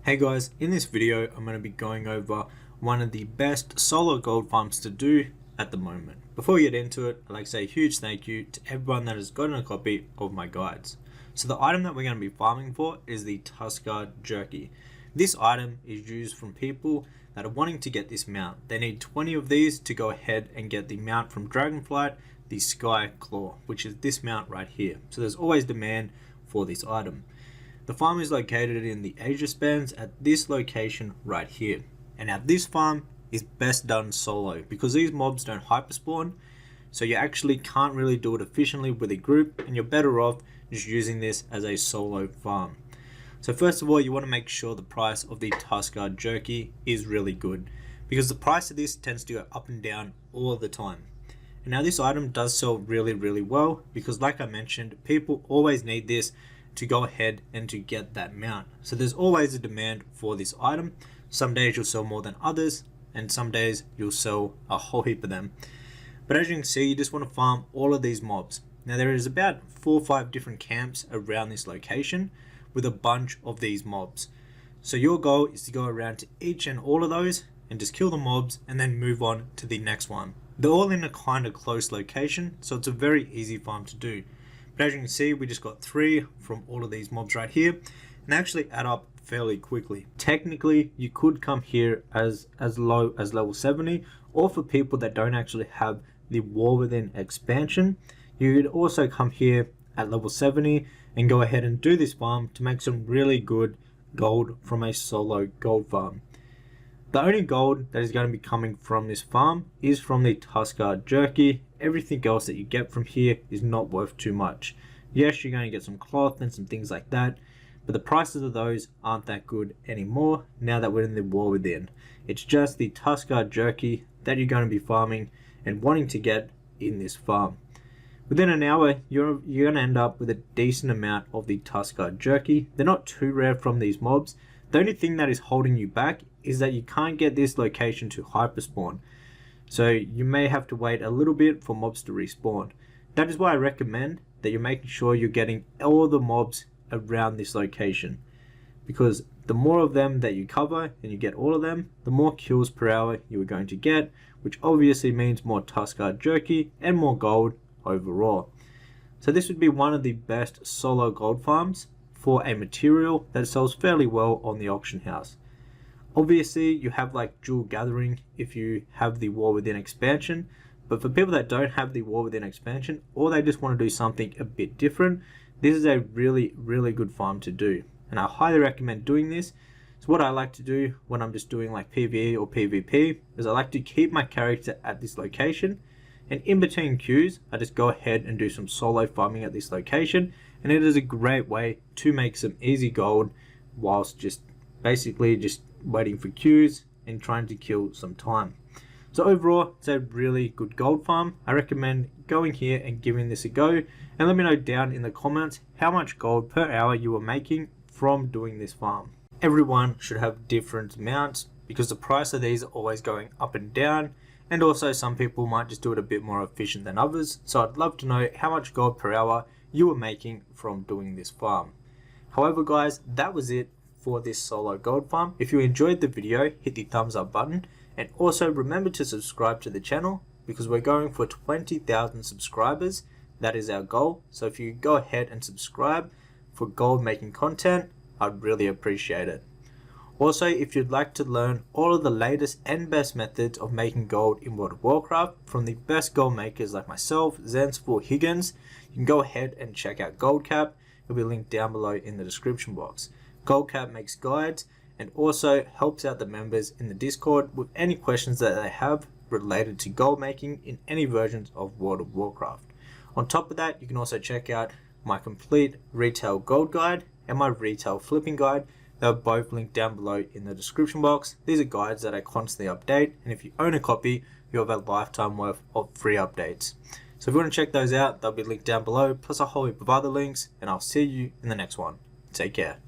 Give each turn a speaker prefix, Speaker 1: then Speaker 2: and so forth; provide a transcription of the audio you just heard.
Speaker 1: Hey guys, in this video I'm going to be going over one of the best solo gold farms to do at the moment. Before we get into it, I'd like to say a huge thank you to everyone that has gotten a copy of my guides. So the item that we're going to be farming for is the Tusker Jerky. This item is used from people that are wanting to get this mount. They need 20 of these to go ahead and get the mount from Dragonflight, the Sky Claw, which is this mount right here. So there's always demand for this item. The farm is located in the Asia Spans at this location right here. And now this farm is best done solo because these mobs don't hyperspawn, so you actually can't really do it efficiently with a group, and you're better off just using this as a solo farm. So first of all, you want to make sure the price of the Tusker Jerky is really good, because the price of this tends to go up and down all the time. And now this item does sell really well because, like I mentioned, people always need this to go ahead and to get that mount. So there's always a demand for this item. Some days you'll sell more than others, and some days you'll sell a whole heap of them. But as you can see, you just want to farm all of these mobs. Now there is about 4 or 5 different camps around this location with a bunch of these mobs. So your goal is to go around to each and all of those and just kill the mobs and then move on to the next one. They're all in a kind of close location, so it's a very easy farm to do. But as you can see, we just got 3 from all of these mobs right here, and they actually add up fairly quickly. Technically, you could come here as low as level 70, or for people that don't actually have the War Within expansion, you could also come here at level 70 and go ahead and do this farm to make some really good gold from a solo gold farm. The only gold that is going to be coming from this farm is from the Tusker Jerky. Everything else that you get from here is not worth too much. Yes, you're going to get some cloth and some things like that, but the prices of those aren't that good anymore now that we're in the War Within. It's just the Tusker Jerky that you're going to be farming and wanting to get in this farm. Within an hour, you're going to end up with a decent amount of the Tusker Jerky. They're not too rare from these mobs. The only thing that is holding you back is that you can't get this location to hyperspawn. So you may have to wait a little bit for mobs to respawn. That is why I recommend that you're making sure you're getting all the mobs around this location. Because the more of them that you cover and you get all of them, the more kills per hour you are going to get, which obviously means more Tusker Jerky and more gold overall. So this would be one of the best solo gold farms for a material that sells fairly well on the auction house. Obviously you have like dual gathering if you have the War Within expansion, but for people that don't have the War Within expansion, or they just want to do something a bit different, this is a really good farm to do, and I highly recommend doing this. So what I like to do when I'm just doing like PvE or PvP is I like to keep my character at this location, and in between queues I just go ahead and do some solo farming at this location, and it is a great way to make some easy gold whilst just basically just waiting for queues and trying to kill some time. So overall, it's a really good gold farm. I recommend going here and giving this a go, and let me know down in the comments how much gold per hour you are making from doing this farm. Everyone should have different amounts because the price of these are always going up and down, and also some people might just do it a bit more efficient than others. So I'd love to know how much gold per hour you are making from doing this farm. However guys, that was it for this solo gold farm. If you enjoyed the video, hit the thumbs up button, and also remember to subscribe to the channel because we're going for 20,000 subscribers. That is our goal. So if you go ahead and subscribe for gold making content, I'd really appreciate it. Also, if you'd like to learn all of the latest and best methods of making gold in World of Warcraft from the best gold makers like myself, Zensport Higgins, you can go ahead and check out Goldcap. It'll be linked down below in the description box. Goldcap makes guides and also helps out the members in the Discord with any questions that they have related to gold making in any versions of World of Warcraft. On top of that, you can also check out my complete retail gold guide and my retail flipping guide. They're both linked down below in the description box. These are guides that I constantly update, and if you own a copy, you have a lifetime worth of free updates. So if you want to check those out, they'll be linked down below, plus a whole heap of other links, and I'll see you in the next one. Take care.